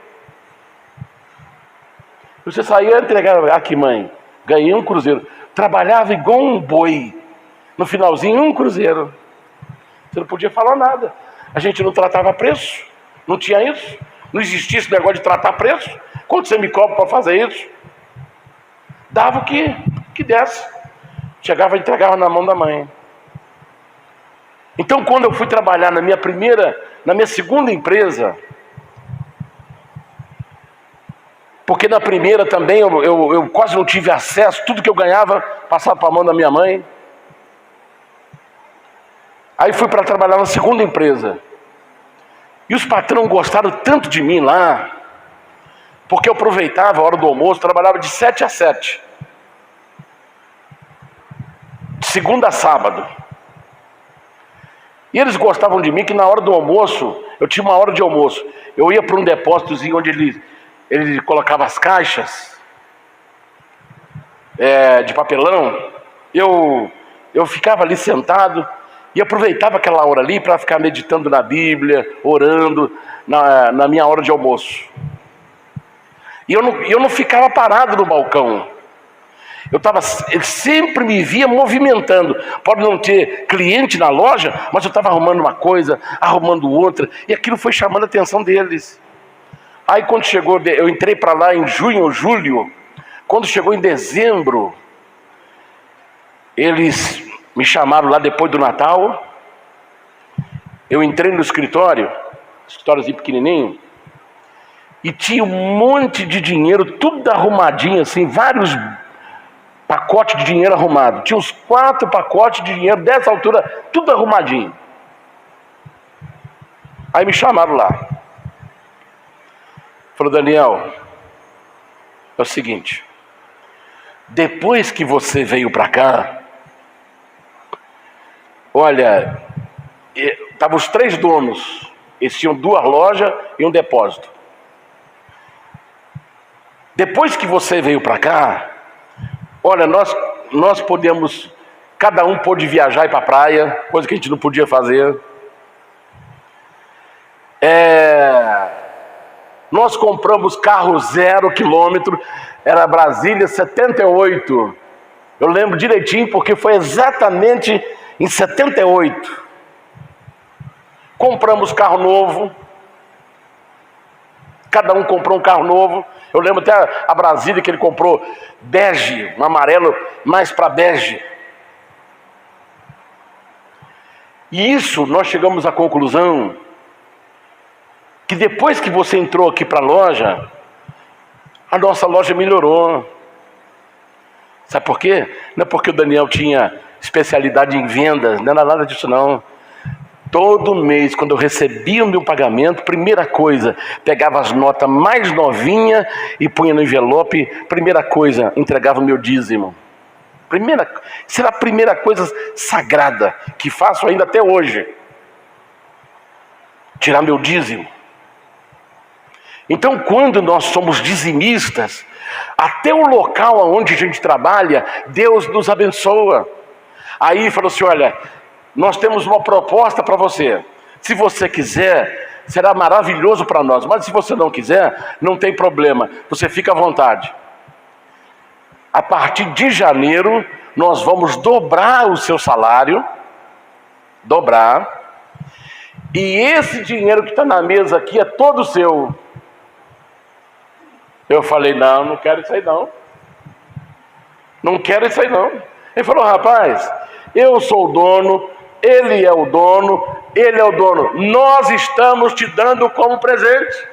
Você saía e entregava, aqui mãe, ganhei 1 cruzeiro, trabalhava igual um boi, no finalzinho 1 cruzeiro. Você não podia falar nada, a gente não tratava preço, não tinha isso, não existia esse negócio de tratar preço. Quando você me cobra para fazer isso, dava o que desse, chegava e entregava na mão da mãe. Então, quando eu fui trabalhar na minha segunda empresa, porque na primeira também eu quase não tive acesso, tudo que eu ganhava passava para a mão da minha mãe. Aí fui para trabalhar na segunda empresa. E os patrões gostaram tanto de mim lá, porque eu aproveitava a hora do almoço, trabalhava de 7 a 7. De segunda a sábado. E eles gostavam de mim que na hora do almoço, eu tinha uma hora de almoço. Eu ia para um depósitozinho onde ele colocava as caixas de papelão. Eu ficava ali sentado e aproveitava aquela hora ali para ficar meditando na Bíblia, orando na minha hora de almoço. E eu não ficava parado no balcão. Eu sempre me via movimentando. Pode não ter cliente na loja, mas eu estava arrumando uma coisa, arrumando outra, e aquilo foi chamando a atenção deles. Aí quando chegou, eu entrei para lá em junho ou julho, quando chegou em dezembro, eles me chamaram lá depois do Natal. Eu entrei no escritóriozinho pequenininho, e tinha um monte de dinheiro, tudo arrumadinho assim, vários pacotes de dinheiro arrumado. Tinha uns 4 pacotes de dinheiro dessa altura, tudo arrumadinho. Aí me chamaram lá. Falou, Daniel, é o seguinte, depois que você veio para cá, olha, estavam os 3 donos, eles tinham 2 lojas e um depósito. Depois que você veio para cá, olha, nós podemos, cada um pôde viajar e ir para a praia, coisa que a gente não podia fazer. Nós compramos carro 0 quilômetro, era Brasília 78. Eu lembro direitinho porque foi exatamente em 78. Compramos carro novo. Cada um comprou um carro novo. Eu lembro até a Brasília que ele comprou bege, um amarelo mais para bege. E isso nós chegamos à conclusão que depois que você entrou aqui para a nossa loja melhorou. Sabe por quê? Não é porque o Daniel tinha especialidade em vendas, não era nada disso não. Todo mês, quando eu recebia o meu pagamento, primeira coisa, pegava as notas mais novinhas e punha no envelope. Primeira coisa, entregava o meu dízimo. Será a primeira coisa sagrada que faço ainda até hoje. Tirar meu dízimo. Então, quando nós somos dizimistas, até o local onde a gente trabalha, Deus nos abençoa. Aí falou assim: olha, nós temos uma proposta para você. Se você quiser, será maravilhoso para nós. Mas se você não quiser, não tem problema. Você fica à vontade. A partir de janeiro, nós vamos dobrar o seu salário. Dobrar. E esse dinheiro que está na mesa aqui é todo seu. Eu falei: não quero isso aí não. Não quero isso aí não. Ele falou: rapaz, eu sou o dono, ele é o dono, ele é o dono. Nós estamos te dando como presente.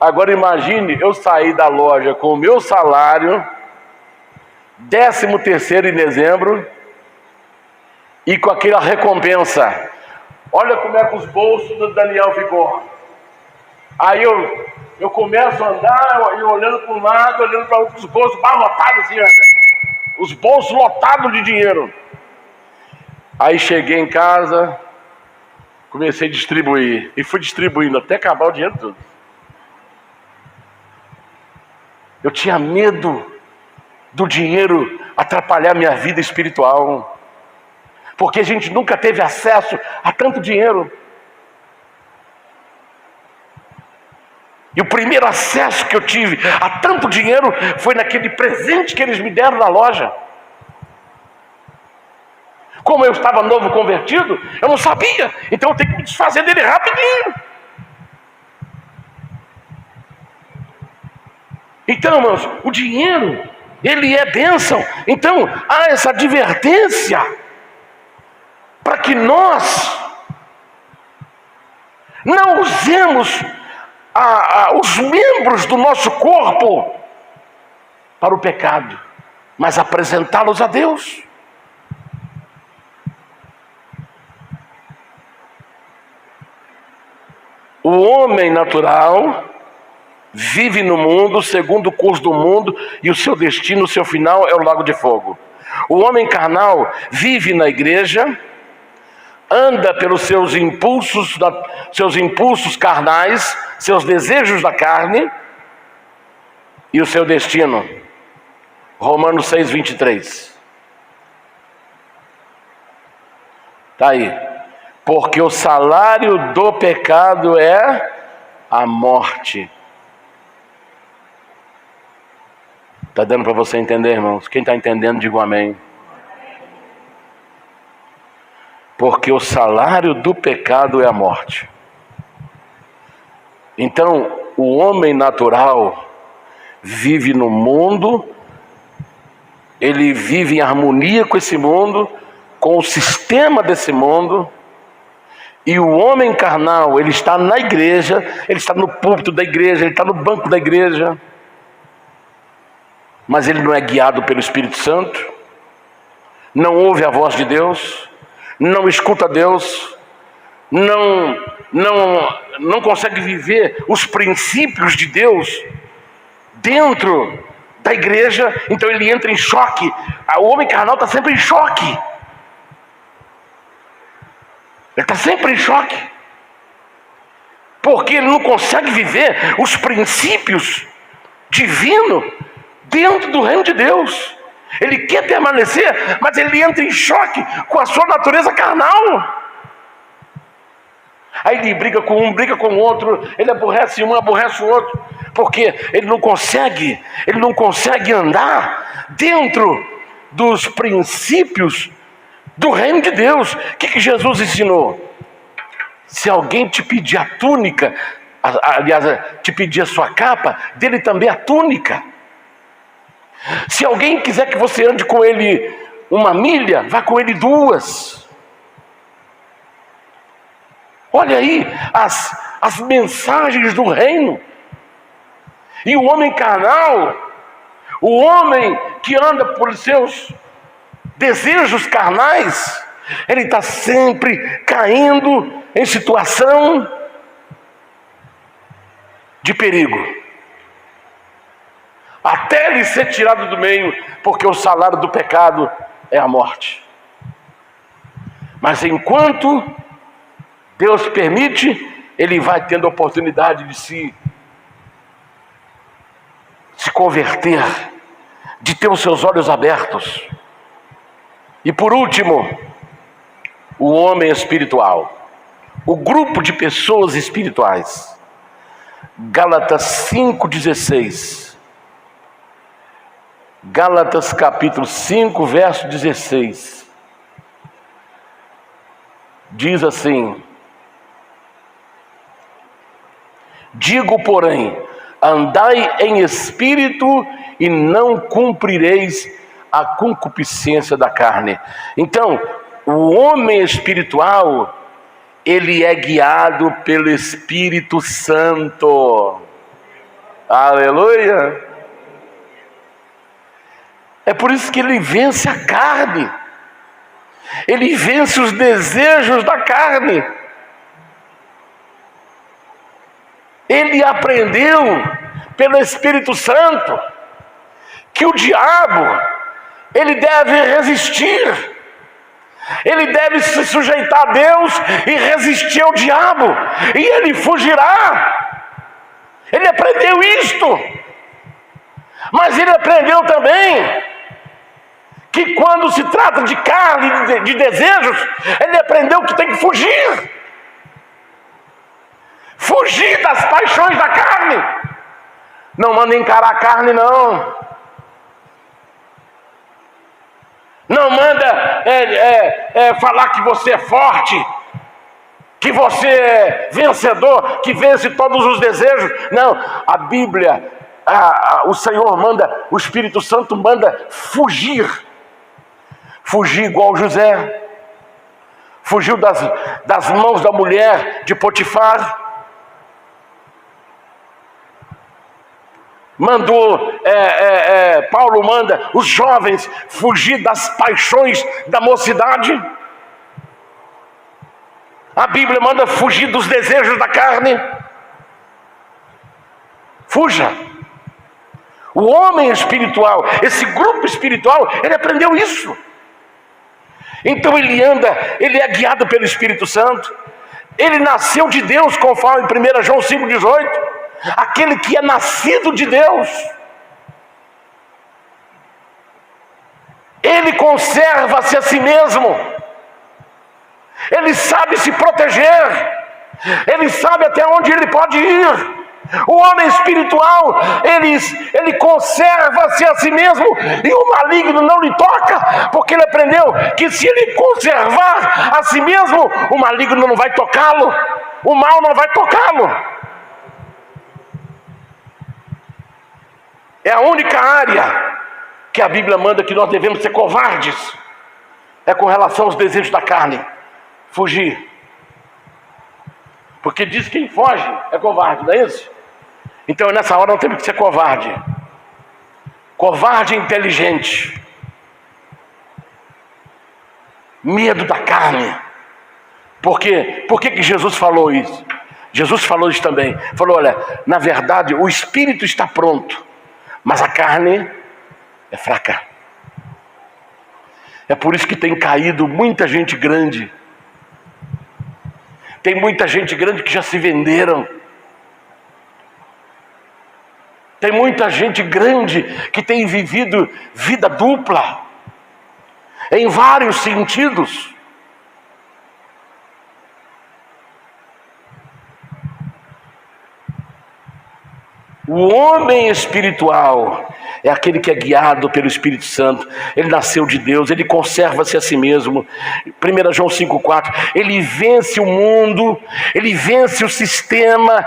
Agora imagine eu sair da loja com o meu salário, 13º em dezembro, e com aquela recompensa. Olha como é que os bolsos do Daniel ficou. Aí eu começo a andar, olhando para um lado, olhando para os bolsos lotados assim, os bolsos lotados de dinheiro. Aí cheguei em casa, comecei a distribuir, e fui distribuindo até acabar o dinheiro todo. Eu tinha medo do dinheiro atrapalhar minha vida espiritual, porque a gente nunca teve acesso a tanto dinheiro. E o primeiro acesso que eu tive a tanto dinheiro foi naquele presente que eles me deram na loja. Como eu estava novo convertido, eu não sabia, então eu tenho que me desfazer dele rapidinho. Então, irmãos, o dinheiro, ele é bênção. Então, há essa advertência para que nós não usemos os membros do nosso corpo para o pecado, mas apresentá-los a Deus. O homem natural vive no mundo segundo o curso do mundo, e o seu destino, o seu final é o lago de fogo. O homem carnal vive na igreja, anda pelos seus impulsos carnais, seus desejos da carne, e o seu destino. Romanos 6:23. Está aí. Porque o salário do pecado é a morte. Está dando para você entender, irmãos? Quem está entendendo, diga um amém. Porque o salário do pecado é a morte. Então, o homem natural vive no mundo, ele vive em harmonia com esse mundo, com o sistema desse mundo, e o homem carnal, ele está na igreja, ele está no púlpito da igreja, ele está no banco da igreja, mas ele não é guiado pelo Espírito Santo, não ouve a voz de Deus, não escuta Deus, não consegue viver os princípios de Deus dentro da igreja. Então ele entra em choque. O homem carnal está sempre em choque. Ele está sempre em choque, porque ele não consegue viver os princípios divinos dentro do reino de Deus. Ele quer permanecer, mas ele entra em choque com a sua natureza carnal. Aí ele briga com um, briga com o outro, ele aborrece um, aborrece o outro, porque ele não consegue andar dentro dos princípios do reino de Deus. O que Jesus ensinou? Se alguém te pedir a túnica, aliás, te pedir a sua capa, dele também a túnica. Se alguém quiser que você ande com ele 1 milha, vá com ele 2. Olha aí as mensagens do reino. E o homem carnal, O homem que anda por seus desejos carnais, ele está sempre caindo em situação de perigo, até ele ser tirado do meio, porque o salário do pecado é a morte. Mas enquanto Deus permite, ele vai tendo a oportunidade de se converter, de ter os seus olhos abertos. E por último, o homem espiritual, o grupo de pessoas espirituais. Gálatas 5,16. Gálatas capítulo 5, verso 16. Diz assim: digo, porém, andai em espírito e não cumprireis a concupiscência da carne. Então, o homem espiritual, ele é guiado pelo Espírito Santo. Aleluia! É por isso que ele vence a carne. Ele vence os desejos da carne. Ele aprendeu pelo Espírito Santo que o diabo, ele deve resistir. Ele deve se sujeitar a Deus e resistir ao diabo, e ele fugirá. Ele aprendeu isto. Mas ele aprendeu também que quando se trata de carne, de desejos, ele aprendeu que tem que fugir. Fugir das paixões da carne. Não manda encarar a carne, não. Não manda falar que você é forte, que você é vencedor, que vence todos os desejos. Não, a Bíblia, o Senhor manda, o Espírito Santo manda fugir. Fugir igual José. Fugiu das mãos da mulher de Potifar. Paulo manda os jovens fugir das paixões da mocidade. A Bíblia manda fugir dos desejos da carne. Fuja. O homem espiritual, esse grupo espiritual, ele aprendeu isso. Então ele é guiado pelo Espírito Santo. Ele nasceu de Deus, conforme 1 João 5,18. Aquele que é nascido de Deus, ele conserva-se a si mesmo. Ele sabe se proteger. Ele sabe até onde ele pode ir. O homem espiritual, ele conserva-se a si mesmo, e o maligno não lhe toca, porque ele aprendeu que se ele conservar a si mesmo, o maligno não vai tocá-lo, o mal não vai tocá-lo. É a única área que a Bíblia manda que nós devemos ser covardes, é com relação aos desejos da carne. Fugir. Porque diz que quem foge é covarde, não é isso? Então nessa hora nós temos que ser covarde. Covarde inteligente. Medo da carne. Por quê? Por que Jesus falou isso? Jesus falou isso também. Falou, olha, na verdade o espírito está pronto, mas a carne é fraca. É por isso que tem caído muita gente grande. Tem muita gente grande que já se venderam. Tem muita gente grande que tem vivido vida dupla, em vários sentidos. O homem espiritual é aquele que é guiado pelo Espírito Santo. Ele nasceu de Deus, ele conserva-se a si mesmo. 1 João 5,4. Ele vence o mundo, ele vence o sistema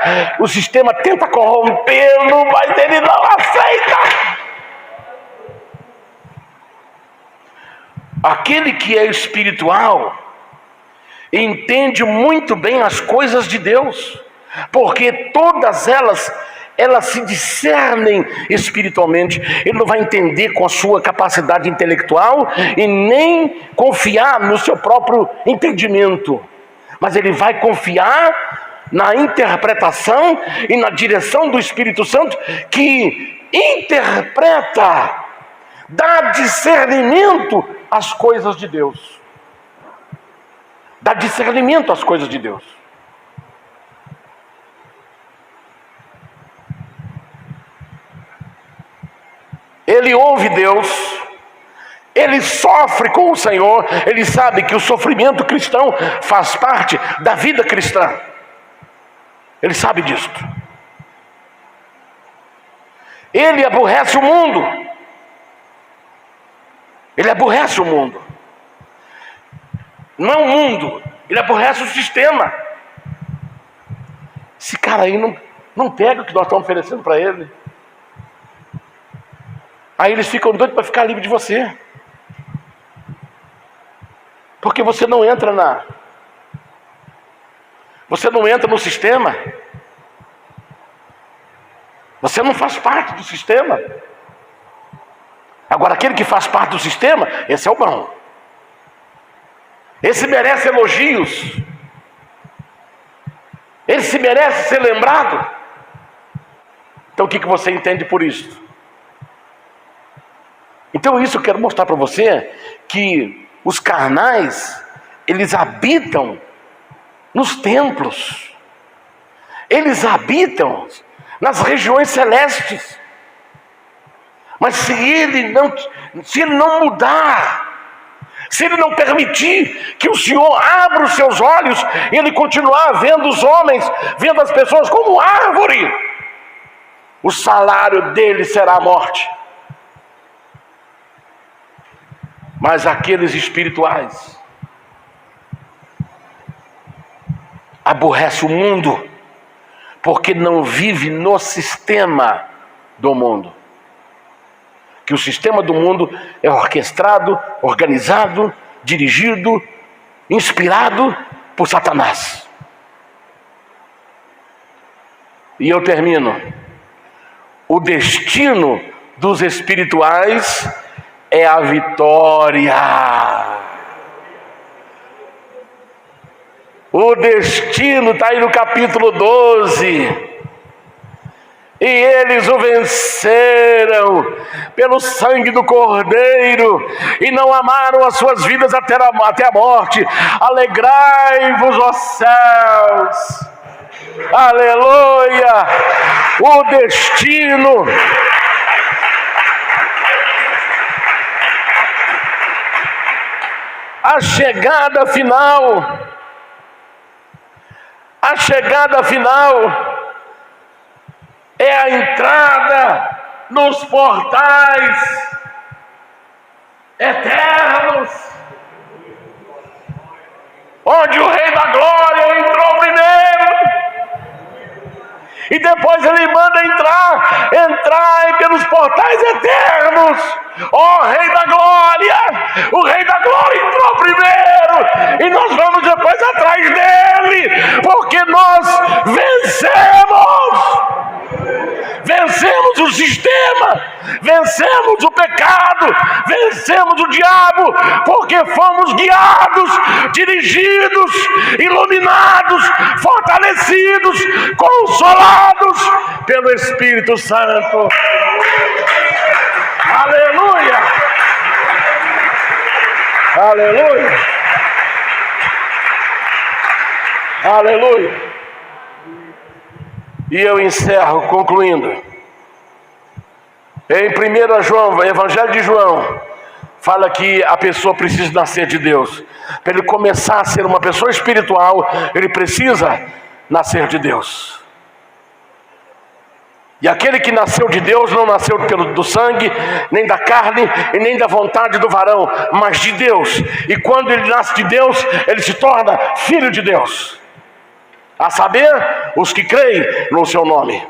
tenta corrompê-lo, mas ele não aceita. Aquele que é espiritual entende muito bem as coisas de Deus, porque todas elas elas se discernem espiritualmente. Ele não vai entender com a sua capacidade intelectual e nem confiar no seu próprio entendimento, mas ele vai confiar na interpretação e na direção do Espírito Santo, que interpreta, dá discernimento às coisas de Deus. Dá discernimento às coisas de Deus. Ele ouve Deus, ele sofre com o Senhor, ele sabe que o sofrimento cristão faz parte da vida cristã. Ele sabe disso. Ele aborrece o mundo. Ele aborrece o mundo. Não o mundo, ele aborrece o sistema. Esse cara aí não pega o que nós estamos oferecendo para ele. Aí eles ficam doidos para ficar livre de você. Porque você não entra no sistema. Você não faz parte do sistema. Agora, aquele que faz parte do sistema, esse é o bom. Esse merece elogios. Esse merece ser lembrado. Então, o que você entende por isso? Então, isso eu quero mostrar para você, que os carnais, eles habitam nos templos. Eles habitam nas regiões celestes. Mas se ele não mudar, se ele não permitir que o Senhor abra os seus olhos e ele continuar vendo os homens, vendo as pessoas como árvore, o salário dele será a morte. Mas aqueles espirituais aborrecem o mundo, porque não vive no sistema do mundo. Que o sistema do mundo é orquestrado, organizado, dirigido, inspirado por Satanás. E eu termino. O destino dos espirituais é a vitória. O destino está aí no capítulo 12. E eles o venceram pelo sangue do Cordeiro e não amaram as suas vidas até a morte. Alegrai-vos, ó céus. Aleluia. O destino a chegada final é a entrada nos portais eternos, onde o Rei da Glória entrou primeiro, e depois ele manda entrai pelos portais eternos, ó Rei da Glória. O Rei da Glória entrou primeiro, e nós vamos depois atrás dele, porque nós vencemos o sistema, vencemos o pecado, vencemos o diabo, porque fomos guiados, dirigidos, iluminados, fortalecidos, consolados pelo Espírito Santo. Aleluia! Aleluia! Aleluia! E eu encerro concluindo. Em 1 João, Evangelho de João, fala que a pessoa precisa nascer de Deus. Para ele começar a ser uma pessoa espiritual, ele precisa nascer de Deus. E aquele que nasceu de Deus não nasceu do sangue, nem da carne e nem da vontade do varão, mas de Deus. E quando ele nasce de Deus, ele se torna filho de Deus. A saber, os que creem no seu nome.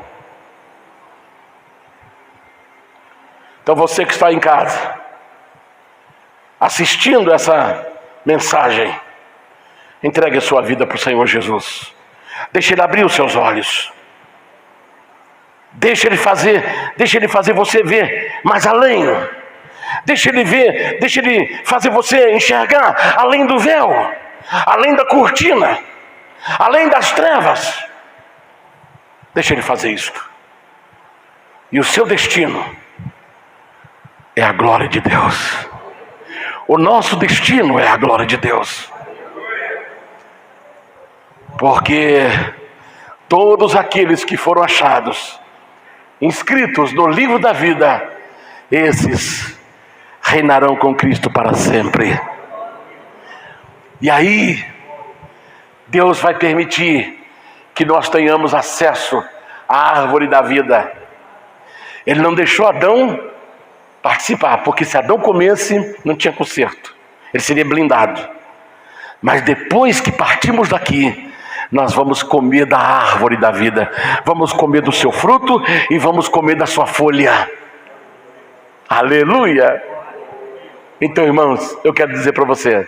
Então você que está em casa, assistindo essa mensagem, entregue a sua vida para o Senhor Jesus. Deixe Ele abrir os seus olhos. Deixa Ele fazer você ver mais além. Deixa Ele fazer você enxergar além do véu, além da cortina, além das trevas. Deixa Ele fazer isso. E o seu destino é a glória de Deus. O nosso destino é a glória de Deus. Porque todos aqueles que foram achados, inscritos no livro da vida, esses reinarão com Cristo para sempre. E aí, Deus vai permitir que nós tenhamos acesso à árvore da vida. Ele não deixou Adão participar, porque se Adão comesse, não tinha conserto. Ele seria blindado. Mas depois que partimos daqui, nós vamos comer da árvore da vida. Vamos comer do seu fruto e vamos comer da sua folha. Aleluia! Então, irmãos, eu quero dizer para você,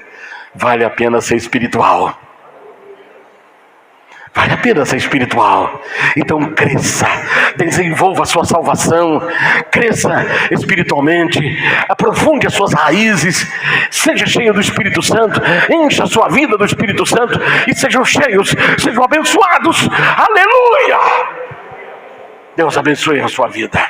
vale a pena ser espiritual. Vale a pena ser espiritual. Então cresça, desenvolva a sua salvação, cresça espiritualmente, aprofunde as suas raízes, seja cheio do Espírito Santo, encha a sua vida do Espírito Santo e sejam cheios, sejam abençoados. Aleluia! Deus abençoe a sua vida.